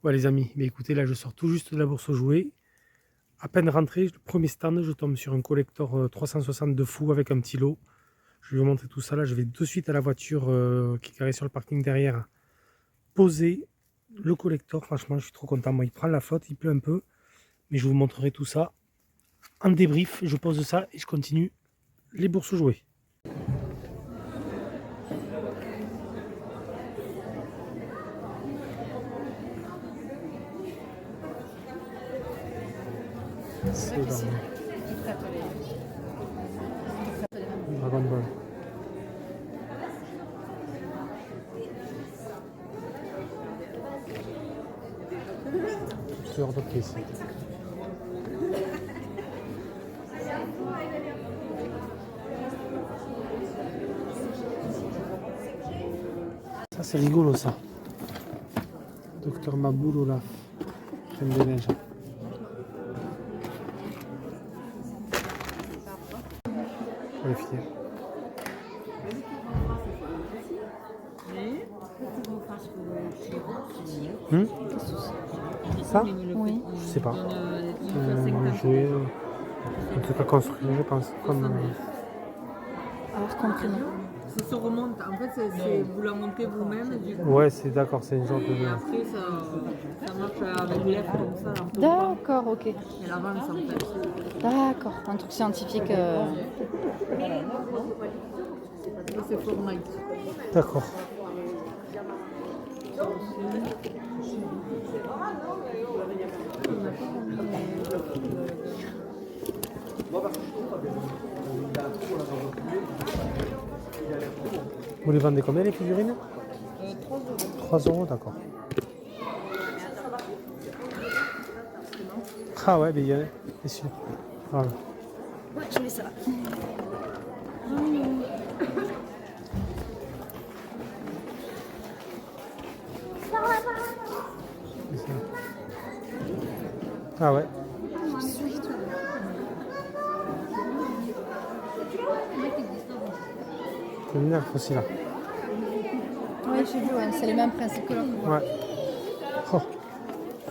Ouais les amis, mais écoutez, là je sors tout juste de la bourse aux jouets. À peine rentré, le premier stand, je tombe sur un collector 360 de fou avec un petit lot. Je vais vous montrer tout ça là. Je vais de suite à la voiture qui est garée sur le parking derrière, poser le collector. Franchement, je suis trop content. Moi, il prend la flotte, il pleut un peu, mais je vous montrerai tout ça en débrief. Je pose ça et je continue les bourses aux jouets. C'est énorme. Dragon Ball. Toutes sortes de pièces. Ça c'est rigolo ça. Docteur Maboul Olaf. Crème de neige. Pour les filles. Ça? Oui. Je sais pas. Jouer, un truc à construire, je pense. Comme, Alors compris. Ça se remonte, en fait, vous la montez vous-même, du coup. Ouais, c'est d'accord, c'est une genre Et de. après, ça marche avec l'air comme ça. Un peu D'accord, ok. elle avance en fait. D'accord, un truc scientifique. Ça, c'est Fortnite. D'accord. Vous les vendez combien les figurines? 3 euros, d'accord. Ah ouais, mais il y a, c'est sûr. Voilà. Ouais, je mets ça. C'est ça. Ah ouais. C'est une nerf aussi là. Oui, j'ai vu, ouais, c'est les mêmes principes que l'autre. Ouais. Oh.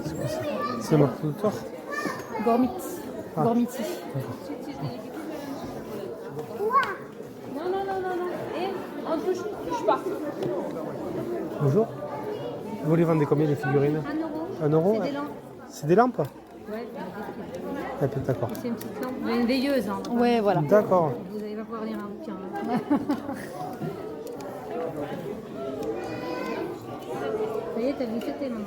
C'est quoi ça? C'est un marteau de Thor? Gormit. Ah. Gormiti. D'accord. Bonjour. Vous les vendez combien les figurines? 1 euro. 1 euro? C'est des lampes? Ouais, Ah, d'accord. c'est une petite lampe, une veilleuse. Hein, Ouais, voilà. D'accord. vous n'allez pas pouvoir lire un bouquin. Ça y est, t'as vu c'était maman.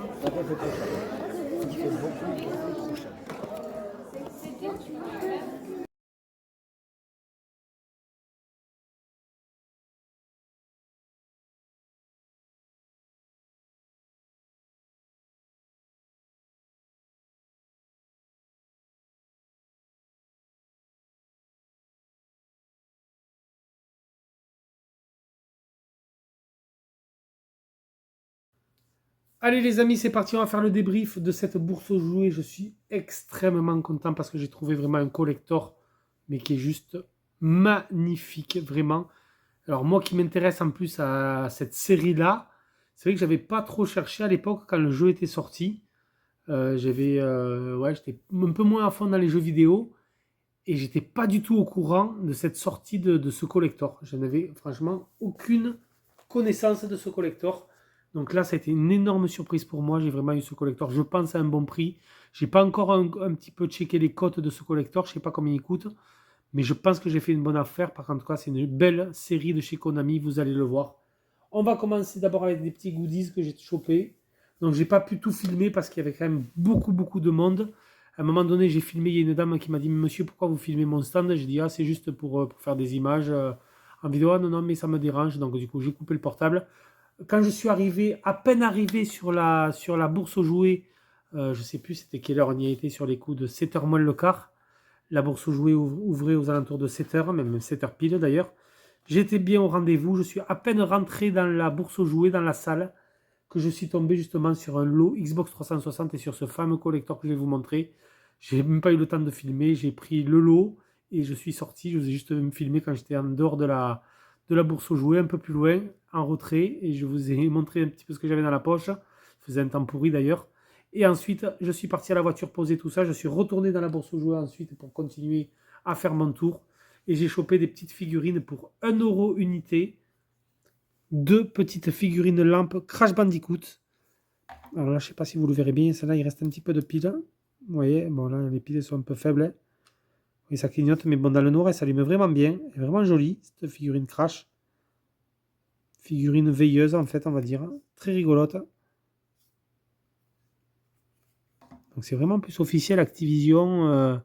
Allez les amis, c'est parti, on va faire le débrief de cette bourse aux jouets. Je suis extrêmement content parce que j'ai trouvé vraiment un collector, mais qui est juste magnifique, vraiment. Alors moi qui m'intéresse en plus à cette série-là, c'est vrai que j'avais pas trop cherché à l'époque quand le jeu était sorti. Ouais, j'étais un peu moins à fond dans les jeux vidéo et j'étais pas du tout au courant de cette sortie de ce collector. Je n'avais franchement aucune connaissance de ce collector. Donc là, ça a été une énorme surprise pour moi. J'ai vraiment eu ce collector, je pense, à un bon prix. J'ai pas encore un petit peu checké les cotes de ce collector. Je sais pas combien il coûte. Mais je pense que j'ai fait une bonne affaire. Par contre, c'est une belle série de chez Konami. Vous allez le voir. On va commencer d'abord avec des petits goodies que j'ai chopés. Donc, j'ai pas pu tout filmer parce qu'il y avait quand même beaucoup de monde. À un moment donné, j'ai filmé. Il y a une dame qui m'a dit: Monsieur, pourquoi vous filmez mon stand? J'ai dit: Ah, c'est juste pour faire des images en vidéo. Ah, non, non, mais ça me dérange. Donc, du coup, j'ai coupé le portable. Quand je suis arrivé, à peine arrivé sur la bourse aux jouets, je sais plus c'était quelle heure on y a été, sur les coups de 7h moins le quart. La bourse aux jouets ouvrait aux alentours de 7h, même 7h pile d'ailleurs. J'étais bien au rendez-vous, je suis à peine rentré dans la bourse aux jouets, dans la salle, que je suis tombé justement sur un lot Xbox 360 et sur ce fameux collector que je vais vous montrer. J'ai même pas eu le temps de filmer, j'ai pris le lot et je suis sorti. Je vous ai juste filmé quand j'étais en dehors de la bourse aux jouets, un peu plus loin, en retrait, et je vous ai montré un petit peu ce que j'avais dans la poche. Il faisait un temps pourri d'ailleurs. Et ensuite, je suis parti à la voiture poser tout ça. Je suis retourné dans la bourse aux jouets ensuite pour continuer à faire mon tour. Et j'ai chopé des petites figurines pour 1 € unité. 2 petites figurines lampes Crash Bandicoot. Alors là, je ne sais pas si vous le verrez bien. Celle-là, il reste un petit peu de piles. Vous voyez, bon là, les piles sont un peu faibles. Et ça clignote, mais bon, dans le noir, elle s'allume vraiment bien. Elle est vraiment jolie, cette figurine Crash. Figurine veilleuse, en fait, on va dire. Très rigolote. Donc c'est vraiment plus officiel, Activision.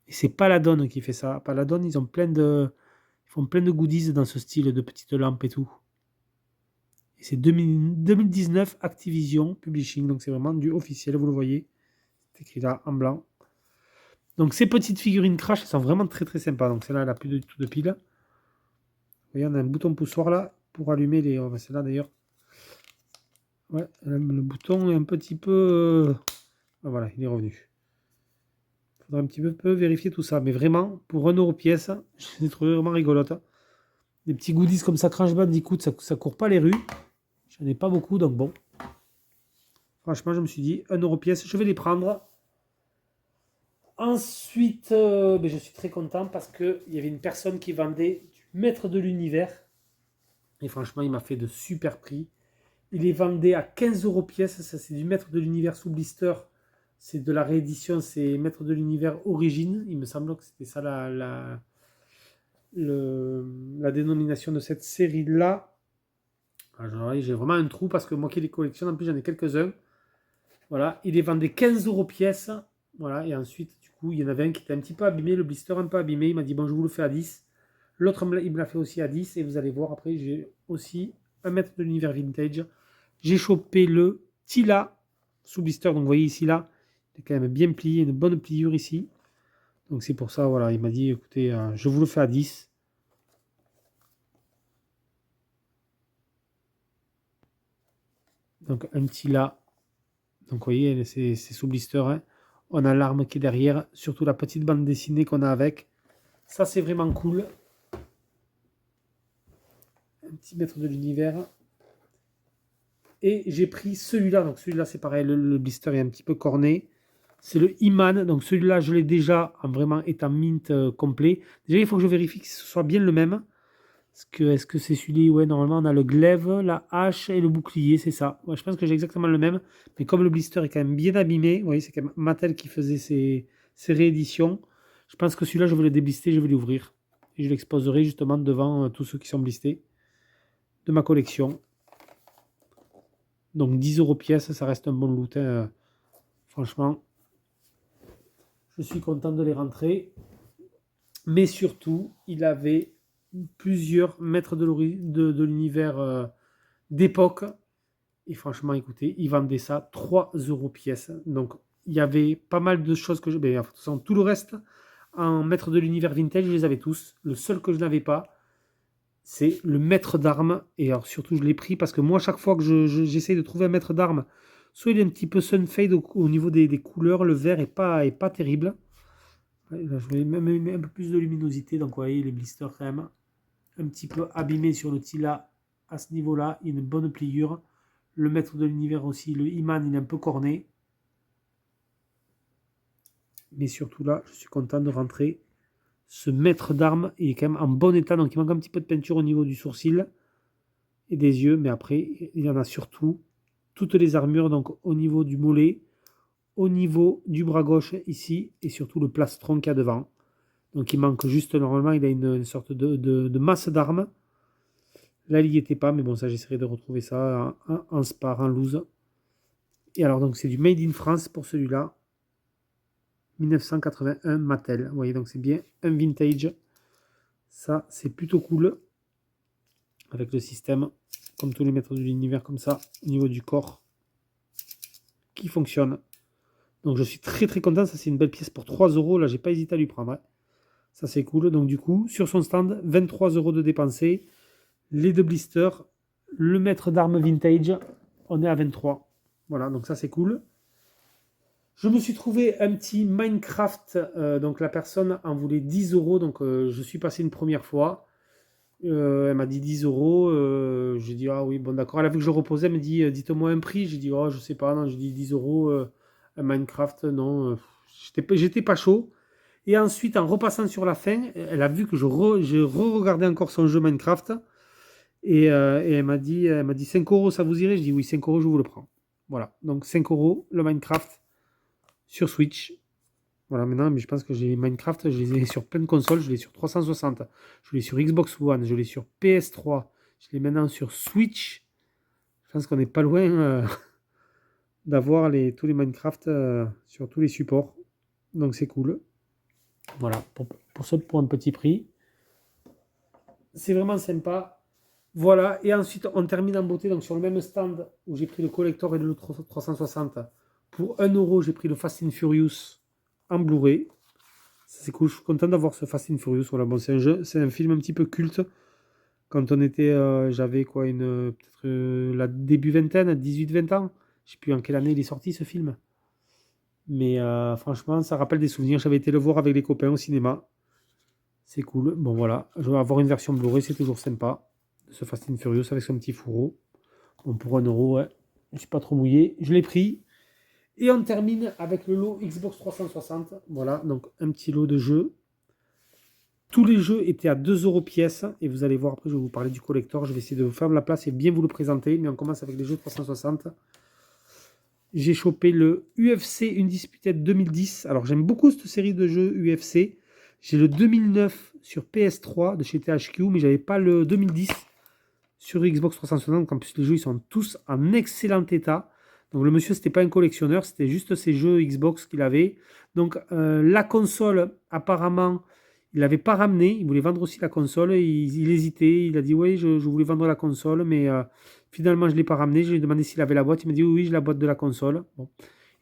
Et c'est Paladon qui fait ça. Paladon, ils font plein de goodies dans ce style de petites lampes et tout. Et c'est 2019 Activision Publishing. Donc c'est vraiment du officiel, vous le voyez. C'est écrit là en blanc. Donc ces petites figurines Crash, elles sont vraiment très très sympas. Donc celle-là, elle n'a plus du tout de pile. Vous voyez, on a un bouton poussoir là pour allumer les... Oh, celle-là d'ailleurs. Ouais, le bouton est un petit peu... Ah, voilà, il est revenu. Il faudra un petit peu vérifier tout ça. Mais vraiment, pour 1 € pièce, je l'ai trouvé vraiment rigolote. Des petits goodies comme ça, Crash Bandicoot, ça court pas les rues. J'en ai pas beaucoup, donc bon. Franchement, je me suis dit, 1 € pièce, je vais les prendre. Ensuite, je suis très content parce qu'il y avait une personne qui vendait du Maître de l'Univers. Et franchement, il m'a fait de super prix. Il est vendé à 15 € pièce. Ça, c'est du Maître de l'Univers sous blister. C'est de la réédition. C'est Maître de l'Univers Origine. Il me semble que c'était ça la dénomination de cette série-là. Alors, j'ai vraiment un trou parce que moi qui les collectionne, en plus, j'en ai quelques-uns. Voilà. Il est vendu 15 € pièce. Voilà. Et ensuite, du coup, il y en avait un qui était un petit peu abîmé. Le blister un peu abîmé. Il m'a dit, bon, je vous le fais à 10. L'autre, il me l'a fait aussi à 10. Et vous allez voir, après, j'ai aussi un Maître de l'Univers Vintage. J'ai chopé le Tila sous blister. Donc, vous voyez ici, là, il est quand même bien plié. Une bonne pliure ici. Donc, c'est pour ça, voilà. Il m'a dit, écoutez, je vous le fais à 10. Donc, un Tila. Donc, vous voyez, c'est sous blister. Hein. On a l'arme qui est derrière. Surtout la petite bande dessinée qu'on a avec. Ça, c'est vraiment cool. Un petit Maître de l'Univers. Et j'ai pris celui-là. Donc celui-là, c'est pareil. Le blister est un petit peu corné. C'est le Iman. Donc celui-là, je l'ai déjà en vraiment état mint complet. Déjà, il faut que je vérifie que ce soit bien le même. Est-ce que c'est celui-là? Ouais, normalement, on a le glaive, la hache et le bouclier. C'est ça. Ouais, je pense que j'ai exactement le même. Mais comme le blister est quand même bien abîmé. Vous voyez, c'est quand même Mattel qui faisait ses rééditions. Je pense que celui-là, je vais le déblister. Je vais l'ouvrir. Et je l'exposerai justement devant tous ceux qui sont blistés de ma collection. Donc 10 € pièce, ça reste un bon loot. Hein. Franchement, je suis content de les rentrer. Mais surtout, il avait plusieurs maîtres de l'univers d'époque. Et franchement, écoutez, il vendait ça 3 € pièce. Donc il y avait pas mal de choses que je... de toute façon, tout le reste, en maître de l'univers vintage, je les avais tous. Le seul que je n'avais pas, c'est le maître d'armes. Et alors surtout, je l'ai pris parce que moi, chaque fois que j'essaye de trouver un maître d'armes, soit il est un petit peu sunfade au niveau des couleurs, le vert est pas terrible. Là, je vais même mettre un peu plus de luminosité. Donc, vous voyez, les blisters quand même un petit peu abîmés sur le Tila à ce niveau-là. Il y a une bonne pliure. Le maître de l'univers aussi, le Iman, il est un peu corné. Mais surtout là, je suis content de rentrer. Ce maître d'armes est quand même en bon état. Donc, il manque un petit peu de peinture au niveau du sourcil et des yeux. Mais après, il y en a surtout toutes les armures. Donc, au niveau du mollet, au niveau du bras gauche ici, et surtout le plastron qu'il y a devant. Donc, il manque juste, normalement, il a une sorte de masse d'armes. Là, il n'y était pas. Mais bon, ça, j'essaierai de retrouver ça en spar, en loose. Et alors, donc, c'est du Made in France pour celui-là. 1981 Mattel. Vous voyez, donc c'est bien un vintage. Ça, c'est plutôt cool. Avec le système, comme tous les maîtres de l'univers, comme ça, au niveau du corps, qui fonctionne. Donc, je suis très très content. Ça, c'est une belle pièce pour 3 €. Là, j'ai pas hésité à lui prendre. Hein. Ça, c'est cool. Donc, du coup, sur son stand, 23 € de dépensés. Les deux blisters. Le maître d'armes vintage. On est à 23. Voilà, donc ça, c'est cool. Je me suis trouvé un petit Minecraft, donc la personne en voulait 10 €, donc je suis passé une première fois. Elle m'a dit 10 euros. J'ai dit, ah oui, bon, d'accord. Elle a vu que je reposais, elle m'a dit, dites-moi un prix. J'ai dit, oh, je sais pas, non, j'ai dit 10 euros. Un Minecraft, non. J'étais pas chaud. Et ensuite, en repassant sur la fin, elle a vu que je re-regardais encore son jeu Minecraft. Et elle m'a dit 5 euros, ça vous irait? Je dis oui, 5 euros, je vous le prends. Voilà, donc 5 euros, le Minecraft sur Switch. Voilà, maintenant, mais je pense que j'ai Minecraft, je les ai sur plein de consoles, je l'ai sur 360, je l'ai sur Xbox One, je l'ai sur PS3, je l'ai maintenant sur Switch. Je pense qu'on n'est pas loin d'avoir tous les Minecraft sur tous les supports. Donc c'est cool. Voilà, pour un petit prix. C'est vraiment sympa. Voilà, et ensuite on termine en beauté donc sur le même stand où j'ai pris le collector et le 360. Pour 1 euro, j'ai pris le Fast and Furious en Blu-ray. C'est cool, je suis content d'avoir ce Fast and Furious. Voilà, bon, c'est un film un petit peu culte. Quand on était, j'avais quoi, peut-être la début vingtaine, 18-20 ans. Je sais plus en quelle année il est sorti ce film. Mais franchement, ça rappelle des souvenirs. J'avais été le voir avec les copains au cinéma. C'est cool. Bon voilà, je vais avoir une version Blu-ray, c'est toujours sympa. Ce Fast and Furious avec son petit fourreau. Bon, pour 1 euro, ouais. Je suis pas trop mouillé. Je l'ai pris. Et on termine avec le lot Xbox 360. Voilà, donc un petit lot de jeux. Tous les jeux étaient à 2 euros pièce. Et vous allez voir, après je vais vous parler du collector. Je vais essayer de vous faire de la place et bien vous le présenter. Mais on commence avec les jeux 360. J'ai chopé le UFC Undisputed 2010. Alors j'aime beaucoup cette série de jeux UFC. J'ai le 2009 sur PS3 de chez THQ, mais j'avais pas le 2010 sur Xbox 360. Donc en plus les jeux ils sont tous en excellent état. Donc le monsieur c'était pas un collectionneur, c'était juste ces jeux Xbox qu'il avait. Donc la console apparemment il l'avait pas ramené, il voulait vendre aussi la console, il hésitait, il a dit oui je voulais vendre la console, mais finalement je l'ai pas ramené. Je lui ai demandé s'il avait la boîte, il m'a dit oui j'ai la boîte de la console. Bon.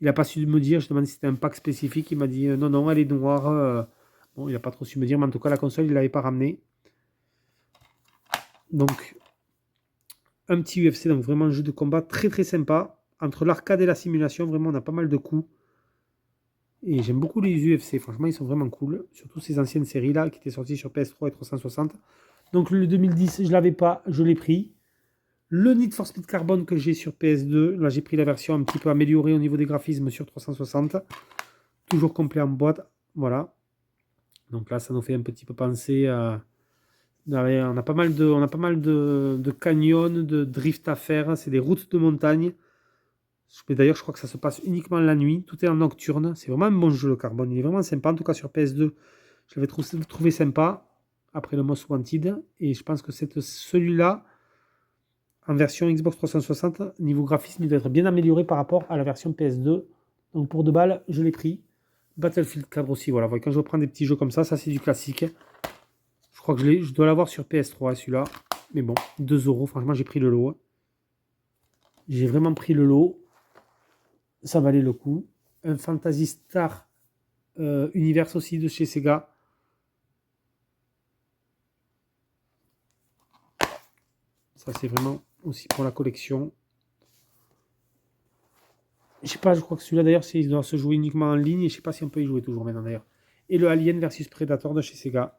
Il n'a pas su me dire, je lui ai demandé si c'était un pack spécifique, il m'a dit non non elle est noire. Bon il n'a pas trop su me dire, mais en tout cas la console il l'avait pas ramené. Donc un petit UFC, donc vraiment un jeu de combat très très sympa. Entre l'arcade et la simulation, vraiment on a pas mal de coups. Et j'aime beaucoup les UFC, franchement ils sont vraiment cool. Surtout ces anciennes séries là qui étaient sorties sur PS3 et 360. Donc le 2010 je l'avais pas, je l'ai pris. Le Need for Speed Carbone que j'ai sur PS2, là j'ai pris la version un petit peu améliorée au niveau des graphismes sur 360. Toujours complet en boîte, voilà. Donc là ça nous fait un petit peu penser à... On a pas mal de canyons, de drift à faire. C'est des routes de montagne. D'ailleurs, je crois que ça se passe uniquement la nuit. Tout est en nocturne. C'est vraiment un bon jeu, le Carbone. Il est vraiment sympa. En tout cas, sur PS2, je l'avais trouvé sympa. Après le Most Wanted. Et je pense que celui-là, en version Xbox 360, niveau graphisme, il doit être bien amélioré par rapport à la version PS2. Donc pour 2 balles, je l'ai pris. Battlefield 4 aussi. Voilà. Quand je reprends des petits jeux comme ça c'est du classique. Je crois que je dois l'avoir sur PS3 celui-là. Mais bon, 2 euros. Franchement, j'ai pris le lot. J'ai vraiment pris le lot. Ça valait le coup. Un Phantasy Star Universe aussi de chez Sega. Ça, c'est vraiment aussi pour la collection. Je sais pas, je crois que celui-là d'ailleurs, il doit se jouer uniquement en ligne. Et je sais pas si on peut y jouer toujours maintenant d'ailleurs. Et le Alien versus Predator de chez Sega.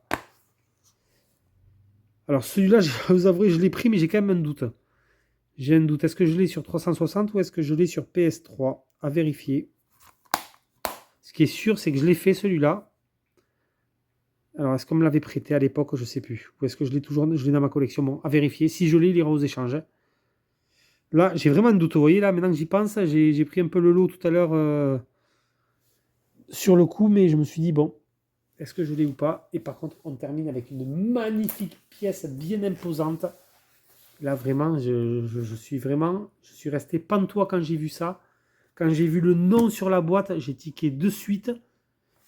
Alors celui-là, je vais vous avouer, je l'ai pris, mais j'ai quand même un doute. J'ai un doute. Est-ce que je l'ai sur 360 ou est-ce que je l'ai sur PS3? À vérifier. Ce qui est sûr, c'est que je l'ai fait celui-là. Alors, est-ce qu'on me l'avait prêté à l'époque? Je ne sais plus. Ou est-ce que je l'ai toujours dans ma collection? Bon, à vérifier. Si je l'ai, il ira aux échanges. Là, j'ai vraiment un doute. Vous voyez, là, maintenant que j'y pense, j'ai pris un peu le lot tout à l'heure sur le coup, mais je me suis dit, bon, est-ce que je l'ai ou pas? Et par contre, on termine avec une magnifique pièce bien imposante. Là, vraiment, je suis resté pantois quand j'ai vu ça. Quand j'ai vu le nom sur la boîte, j'ai tiqué de suite.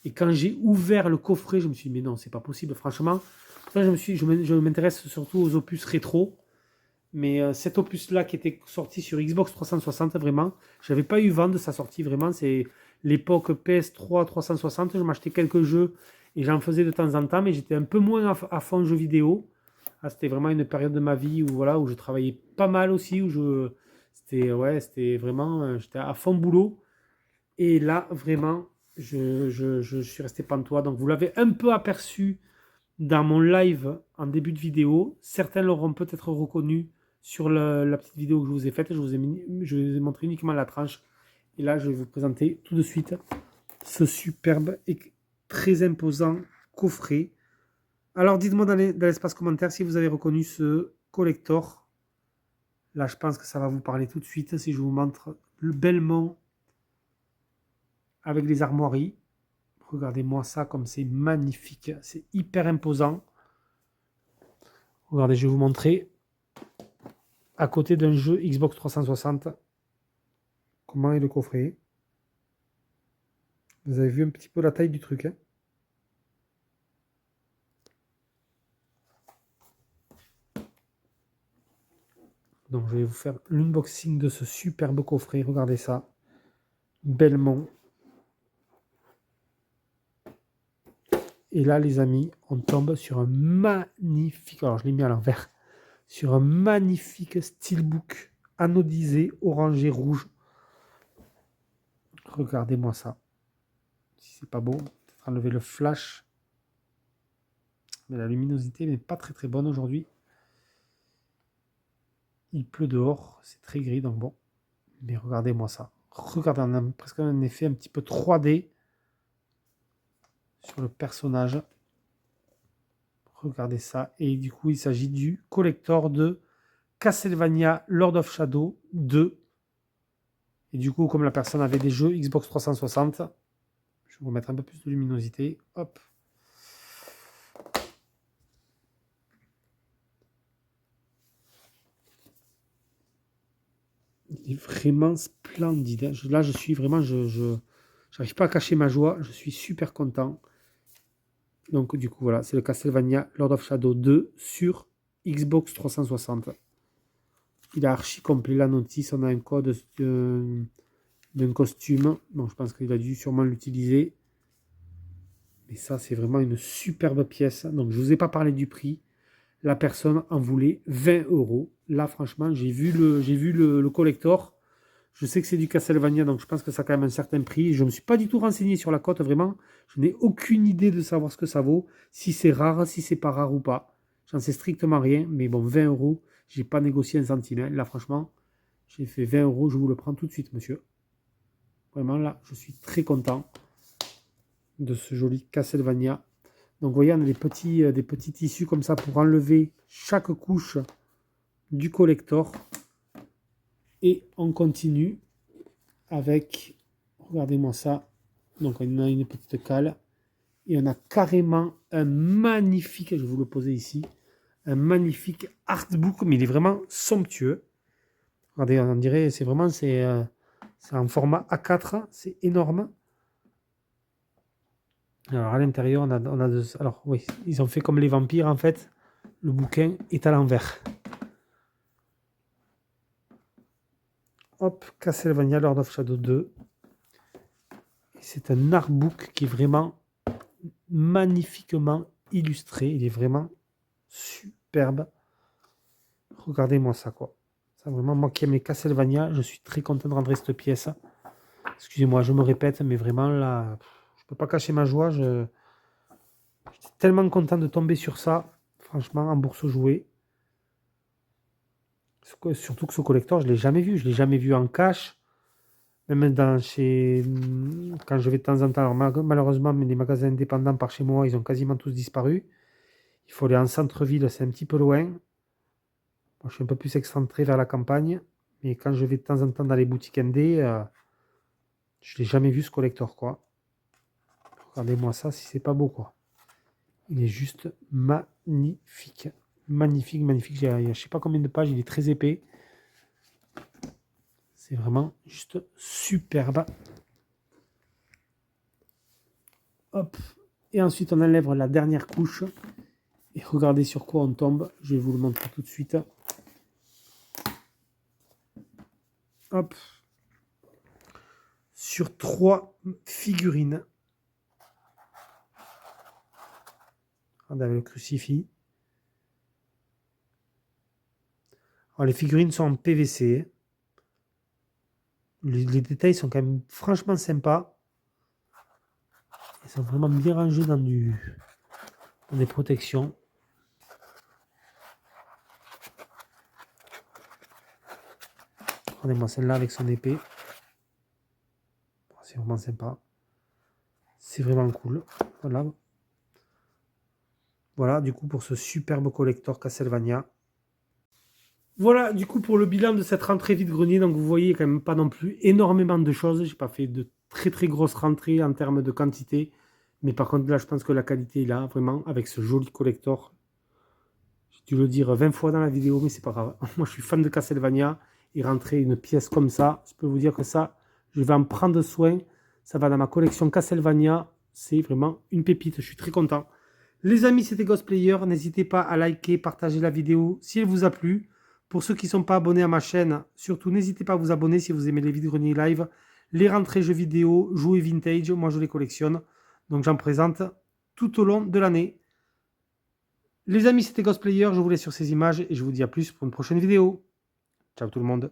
Et quand j'ai ouvert le coffret, je me suis dit, mais non, c'est pas possible, franchement. Là, je m'intéresse surtout aux opus rétro. Mais cet opus-là qui était sorti sur Xbox 360, vraiment, je n'avais pas eu vent de sa sortie, vraiment. C'est l'époque PS3 360. Je m'achetais quelques jeux et j'en faisais de temps en temps, mais j'étais un peu moins à fond jeux vidéo. Ah, c'était vraiment une période de ma vie où, voilà, où je travaillais pas mal aussi, c'était vraiment, j'étais à fond boulot. Et là, vraiment, je suis resté pantois. Donc, vous l'avez un peu aperçu dans mon live en début de vidéo. Certains l'auront peut-être reconnu sur la petite vidéo que je vous ai faite. Je vous ai montré uniquement la tranche. Et là, je vais vous présenter tout de suite ce superbe et très imposant coffret. Alors, dites-moi dans l'espace commentaire si vous avez reconnu ce collector. Là, je pense que ça va vous parler tout de suite si je vous montre le Belmont avec les armoiries. Regardez-moi ça comme c'est magnifique. C'est hyper imposant. Regardez, je vais vous montrer à côté d'un jeu Xbox 360 comment est le coffret. Vous avez vu un petit peu la taille du truc, hein? Donc je vais vous faire l'unboxing de ce superbe coffret. Regardez ça. Belmont. Et là, les amis, on tombe sur un magnifique... Alors, je l'ai mis à l'envers. Sur un magnifique steelbook anodisé, orangé, rouge. Regardez-moi ça. Si c'est pas beau, peut-être enlever le flash. Mais la luminosité n'est pas très très bonne aujourd'hui. Il pleut dehors, c'est très gris, donc bon. Mais regardez-moi ça. Regardez, on a presque un effet un petit peu 3D sur le personnage. Regardez ça. Et du coup, il s'agit du collector de Castlevania Lord of Shadow 2. Et du coup, comme la personne avait des jeux Xbox 360, je vais vous mettre un peu plus de luminosité. Hop. Il est vraiment splendide. Là, je suis vraiment... Je n'arrive pas à cacher ma joie. Je suis super content. Donc, du coup, voilà. C'est le Castlevania Lord of Shadow 2 sur Xbox 360. Il est archi complet. La notice, on a un code d'un costume. Bon, je pense qu'il a dû sûrement l'utiliser. Mais ça, c'est vraiment une superbe pièce. Donc, je ne vous ai pas parlé du prix. La personne en voulait 20 euros. Là, franchement, j'ai vu le collector. Je sais que c'est du Castlevania, donc je pense que ça a quand même un certain prix. Je ne me suis pas du tout renseigné sur la cote, vraiment. Je n'ai aucune idée de savoir ce que ça vaut. Si c'est rare, si c'est pas rare ou pas. J'en sais strictement rien. Mais bon, 20 euros, j'ai pas négocié un centime. Là, franchement, j'ai fait 20 euros. Je vous le prends tout de suite, monsieur. Vraiment, là, je suis très content de ce joli Castlevania. Donc, vous voyez, on a des petits tissus comme ça pour enlever chaque couche du collector. Et on continue avec, regardez-moi ça. Donc, on a une petite cale. Et on a carrément un magnifique, je vais vous le poser ici, un magnifique artbook, mais il est vraiment somptueux. Regardez, on dirait, c'est vraiment, c'est en format A4, c'est énorme. Alors, à l'intérieur, on a alors, oui, ils ont fait comme les vampires, en fait. Le bouquin est à l'envers. Hop, Castlevania Lord of Shadow 2. C'est un artbook qui est vraiment magnifiquement illustré. Il est vraiment superbe. Regardez-moi ça, quoi. Ça, vraiment, moi qui aime les Castlevania, je suis très content de rentrer cette pièce. Excusez-moi, je me répète, mais vraiment, là, je peux pas cacher ma joie. J'étais tellement content de tomber sur ça, franchement, en bourse aux jouets. Surtout que ce collector, je ne l'ai jamais vu. Je ne l'ai jamais vu en cash. Même quand je vais de temps en temps. Alors, malheureusement, les magasins indépendants par chez moi, ils ont quasiment tous disparu. Il faut aller en centre-ville, c'est un petit peu loin. Moi, je suis un peu plus excentré vers la campagne. Mais quand je vais de temps en temps dans les boutiques indé, je ne l'ai jamais vu ce collector, quoi. Regardez-moi ça, si c'est pas beau, quoi. Il est juste magnifique. Magnifique, magnifique. Je ne sais pas combien de pages, il est très épais. C'est vraiment juste superbe. Hop. Et ensuite, on enlève la dernière couche. Et regardez sur quoi on tombe. Je vais vous le montrer tout de suite. Hop. Sur 3 figurines. Regardez le crucifix. Alors, les figurines sont en PVC. Les détails sont quand même franchement sympas. Ils sont vraiment bien rangés dans du des protections. Regardez-moi celle-là avec son épée. C'est vraiment sympa. C'est vraiment cool. Voilà. Voilà, du coup, pour ce superbe collector Castlevania. Voilà, du coup, pour le bilan de cette rentrée vide-grenier. Donc, vous voyez quand même pas non plus énormément de choses. J'ai pas fait de très très grosses rentrées en termes de quantité. Mais par contre, là, je pense que la qualité est là, vraiment, avec ce joli collector. J'ai dû le dire 20 fois dans la vidéo, mais c'est pas grave. Moi, je suis fan de Castlevania. Et rentrer une pièce comme ça, je peux vous dire que ça, je vais en prendre soin. Ça va dans ma collection Castlevania. C'est vraiment une pépite. Je suis très content. Les amis, c'était Ghostplayer. N'hésitez pas à liker, partager la vidéo si elle vous a plu. Pour ceux qui ne sont pas abonnés à ma chaîne, surtout n'hésitez pas à vous abonner si vous aimez les vidéos grenier live. Les rentrées jeux vidéo, jouets vintage, moi je les collectionne. Donc j'en présente tout au long de l'année. Les amis, c'était Ghostplayer. Je vous laisse sur ces images et je vous dis à plus pour une prochaine vidéo. Ciao tout le monde.